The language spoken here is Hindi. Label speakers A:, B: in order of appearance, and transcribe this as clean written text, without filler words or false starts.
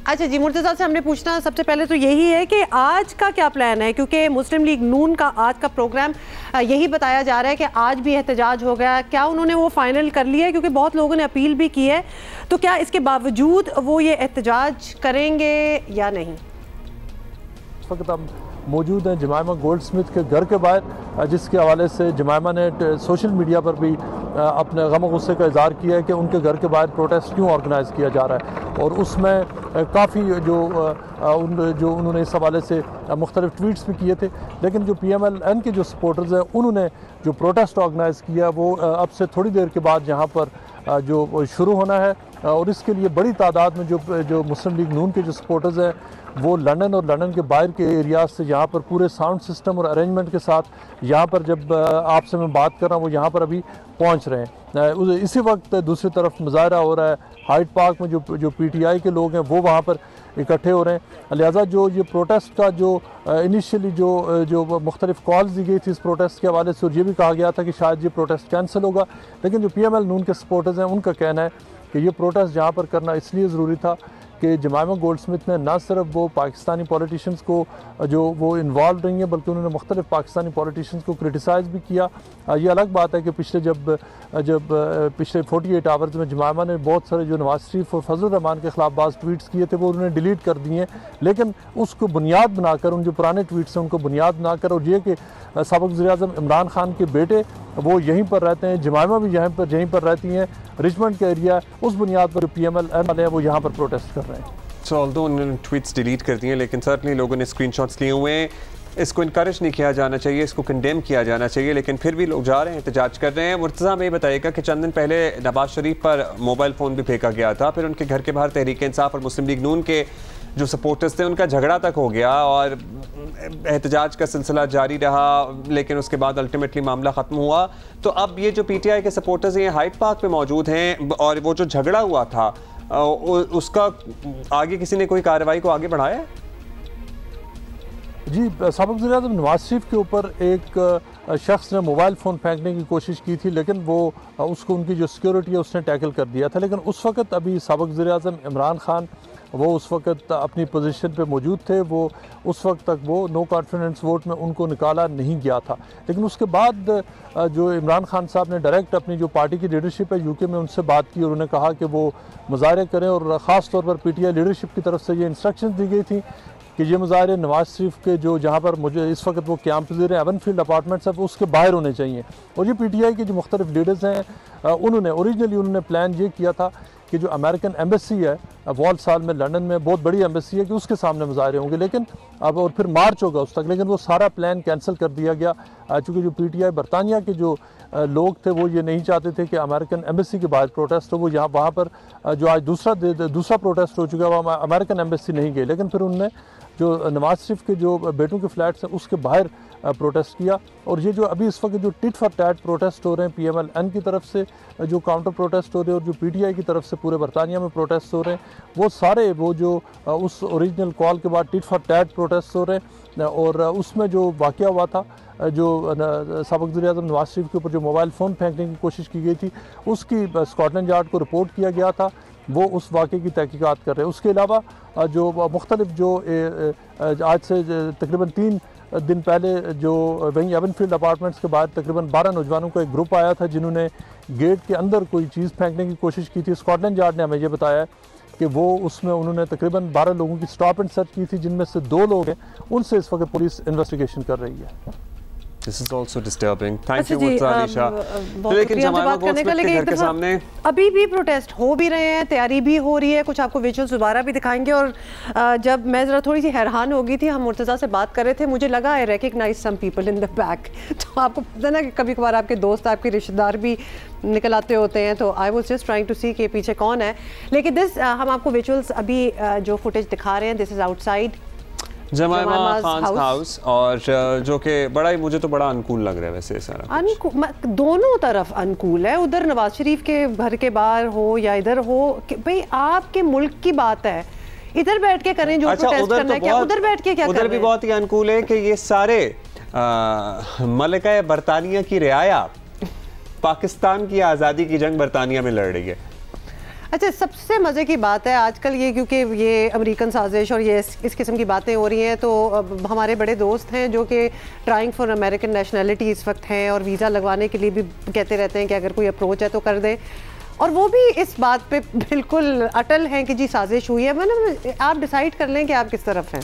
A: अच्छा जी, मुर्तज़ा से हमने पूछना सबसे पहले तो यही है कि आज का क्या प्लान है, क्योंकि मुस्लिम लीग नून का आज का प्रोग्राम यही बताया जा रहा है कि आज भी एहतजाज हो गया। क्या उन्होंने वो फाइनल कर लिया है, क्योंकि बहुत लोगों ने अपील भी की है, तो क्या इसके बावजूद वो ये एहतजाज करेंगे या नहीं?
B: इस वक्त हम मौजूद हैं जमायमा गोल्ड स्मिथ के घर के बाहर, जिसके हवाले से जमायमा ने सोशल मीडिया पर भी अपने गम गुस्से का इज़हार किया है कि उनके घर के बाहर प्रोटेस्ट क्यों ऑर्गेनाइज़ किया जा रहा है। और उसमें काफ़ी जो उन्होंने इस हवाले से मुख्तलिफ ट्वीट्स भी किए थे। लेकिन जो PMLN के जो सपोर्टर्स हैं उन्होंने जो प्रोटेस्ट ऑर्गेनाइज़ किया वो अब से थोड़ी देर के बाद यहाँ पर जो शुरू होना है। और इसके लिए बड़ी तादाद में जो मुस्लिम लीग नून के जो सपोर्टर्स हैं वो लंदन और लंदन के बाहर के एरियाज से यहाँ पर पूरे साउंड सिस्टम और अरेंजमेंट के साथ यहाँ पर जब आपसे मैं बात कर रहा हूँ वो यहाँ पर अभी पहुँच रहे हैं। इसी वक्त दूसरी तरफ मुजाहरा हो रहा है हाइड पार्क में, जो PTI के लोग हैं वो वहाँ पर इकट्ठे हो रहे हैं। लिहाजा जो ये प्रोटेस्ट का जो इनिशियली जो मुख्तलिफ कॉल्स दी गई थी इस प्रोटेस्ट के हवाले से, और ये भी कहा गया था कि शायद ये प्रोटेस्ट कैंसिल होगा, लेकिन जो PML नून के सपोर्टर्स हैं उनका कहना है कि ये प्रोटेस्ट यहाँ पर करना इसलिए ज़रूरी था कि जमायमा गोल्ड स्मिथ ने ना सिर्फ वो पाकिस्तानी पॉलिटिशियंस को जो वो इन्वॉल्व रही हैं, बल्कि उन्होंने मुख्तलिफ पाकिस्तानी पॉलिटिशियंस को क्रिटिसाइज़ भी किया। ये अलग बात है कि पिछले 48 आवर्स में जमायमा ने बहुत सारे जो नवाज शरीफ और फजल रहमान के ख़िलाफ़ बाज़ ट्वीट्स किए थे वो उन्होंने डिलीट कर दिए हैं, लेकिन उसको बुनियाद बनाकर, उन जो पुराने ट्वीट्स हैं उनको बुनियाद बनाकर, और ये कि साबिक़ वज़ीर-ए-आज़म इमरान खान के बेटे वो यहीं पर रहते हैं, जमायमा भी यहीं पर रहती हैं, रिचमंड का एरिया, उस बुनियाद पर PMLN वाले हैं वो यहाँ पर प्रोटेस्ट कर रहे हैं।
C: सो ऑल्दो उन्होंने ट्वीट्स डिलीट कर दिए हैं, लेकिन सर्टनली लोगों ने स्क्रीनशॉट्स लिए हुए हैं। इसको इनकरेज नहीं किया जाना चाहिए, इसको कंडेम किया जाना चाहिए, लेकिन फिर भी लोग जा रहे हैं, एहतजाज कर रहे हैं। मुर्तज़ा में ये बताइएगा कि चंद दिन पहले नवाज शरीफ पर मोबाइल फ़ोन भी फेंका गया था, फिर उनके घर के बाहर तहरीक इंसाफ और मुस्लिम लीग नून के जो सपोर्टर्स थे उनका झगड़ा तक हो गया और एहतजाज का सिलसिला जारी रहा, लेकिन उसके बाद अल्टीमेटली मामला ख़त्म हुआ। तो अब ये जो PTI के सपोर्टर्स हैं हाइड पार्क पे मौजूद हैं, और वो जो झगड़ा हुआ था उसका आगे किसी ने कोई कार्रवाई को आगे बढ़ाया है? जी,
B: साबिक़ वज़ीर-ए-आज़म नवाज शरीफ के ऊपर एक शख्स ने मोबाइल फ़ोन फेंकने की कोशिश की थी, लेकिन वो उसको उनकी जो सिक्योरिटी है उसने टैकल कर दिया था। लेकिन उस वक़्त अभी साबिक़ वज़ीर-ए-आज़म इमरान खान वो उस वक़्त अपनी पोजीशन पे मौजूद थे, वो उस वक्त तक वो नो कॉन्फिडेंस वोट में उनको निकाला नहीं गया था। लेकिन उसके बाद जो इमरान खान साहब ने डायरेक्ट अपनी जो पार्टी की लीडरशिप है UK में उनसे बात की और उन्होंने कहा कि वो मुज़ाहरे करें, और ख़ास तौर पर PTI लीडरशिप की तरफ से ये इंस्ट्रक्शन दी गई थी कि ये मुज़ाहरे नवाज शरीफ के जो जहाँ पर मुझे इस वक्त वो क़याम पज़ीर हैं एवनफील्ड अपार्टमेंट्स है उसके बाहर होने चाहिए। और ये PTI के जो मुख्तलिफ लीडर्स हैं उन्होंने ओरिजिनली प्लान ये किया था कि जो अमेरिकन एम्बेसी है वॉल साल में लंदन में बहुत बड़ी एम्बेसी है कि उसके सामने मुज़ाहरे होंगे, लेकिन अब और फिर मार्च होगा उस तक, लेकिन वो सारा प्लान कैंसिल कर दिया गया। चूँकि जो PTI बरतानिया के जो लोग थे वो ये नहीं चाहते थे कि अमेरिकन एम्बेसी के बाहर प्रोटेस्ट हो, वो वहाँ पर जो आज दूसरा प्रोटेस्ट हो चुका है वो अमेरिकन एम्बेसी नहीं गई, लेकिन फिर उनने जो नवाज शरीफ के जो बेटों के फ्लैट्स हैं उसके बाहर प्रोटेस्ट किया। और ये जो अभी इस वक्त जो टिट फॉर टैट प्रोटेस्ट हो रहे हैं PMLN की तरफ से जो काउंटर प्रोटेस्ट हो रहे हैं और जो PTI की तरफ से पूरे बरतानिया में प्रोटेस्ट हो रहे हैं, वो सारे वो जो उस ओरिजिनल कॉल के बाद टिट फॉर टैट प्रोटेस्ट हो रहे हैं। और उसमें जो वाक़या हुआ था, जो साबिक़ वज़ीर-ए-आज़म नवाज शरीफ के ऊपर जो मोबाइल फ़ोन फेंकने की कोशिश की गई थी उसकी स्कॉटलैंड यार्ड को रिपोर्ट किया गया था, वो उस वाक़े की तहकीकात कर रहे हैं। उसके अलावा जो मुख्तलिफ जो आज से तकरीबन 3 दिन पहले जो वहीं एवनफील्ड अपार्टमेंट्स के बाद तकरीबन 12 नौजवानों का एक ग्रुप आया था जिन्होंने गेट के अंदर कोई चीज़ फेंकने की कोशिश की थी। स्कॉटलैंड यार्ड ने हमें ये बताया कि वो उसमें उन्होंने तकरीबन 12 लोगों की स्टॉप एंड सर्च की थी, जिनमें से 2 लोग हैं, उनसे इस वक्त पुलिस इन्वेस्टिगेशन कर रही है।
C: This is also disturbing. Thank you, Anisha.
A: लेकिन जमायमा गोल्ड स्मिथ के घर के सामने अभी भी प्रोटेस्ट हो भी रहे हैं, तैयारी भी हो रही है, कुछ आपको विजुअल्स दोबारा भी दिखाएंगे। और जब मैं ज़रा थोड़ी सी हैरान हो गई थी, हम मुर्तज़ा से बात कर रहे थे, मुझे लगा I recognise some people in the back. तो आपको पता ना कि कभी कभार आपके दोस्त, आपके रिश्तेदार भी निकल आते होते हैं, तो I was just trying to see के पीछे कौन है। लेकिन हम आपको विजुअल्स अभी जो फुटेज दिखा रहे हैं, this is outside
C: Jemima Khan's house, और जो कि बड़ा ही मुझे तो बड़ा अनुकूल लग रहा है वैसे सारा
A: दोनों तरफ अनुकूल है, उधर नवाज शरीफ के घर के बाहर हो या इधर हो, भाई आपके मुल्क की बात है, इधर बैठ के करें जो प्रोटेस्ट करना है, क्या उधर बैठ के क्या
C: उधर भी बहुत ही अनुकूल है कि ये सारे मलिका बरतानिया की रियाया पाकिस्तान की आज़ादी की जंग बरतानिया में लड़ रही है।
A: अच्छा, सबसे मज़े की बात है आजकल ये, क्योंकि ये अमेरिकन साजिश और ये इस किस्म की बातें हो रही हैं, तो हमारे बड़े दोस्त हैं जो कि ट्राइंग फॉर अमेरिकन नेशनैलिटी इस वक्त हैं और वीज़ा लगवाने के लिए भी कहते रहते हैं कि अगर कोई अप्रोच है तो कर दें, और वो भी इस बात पे बिल्कुल अटल हैं कि जी साजिश हुई है। मतलब आप डिसाइड कर लें कि आप किस तरफ हैं।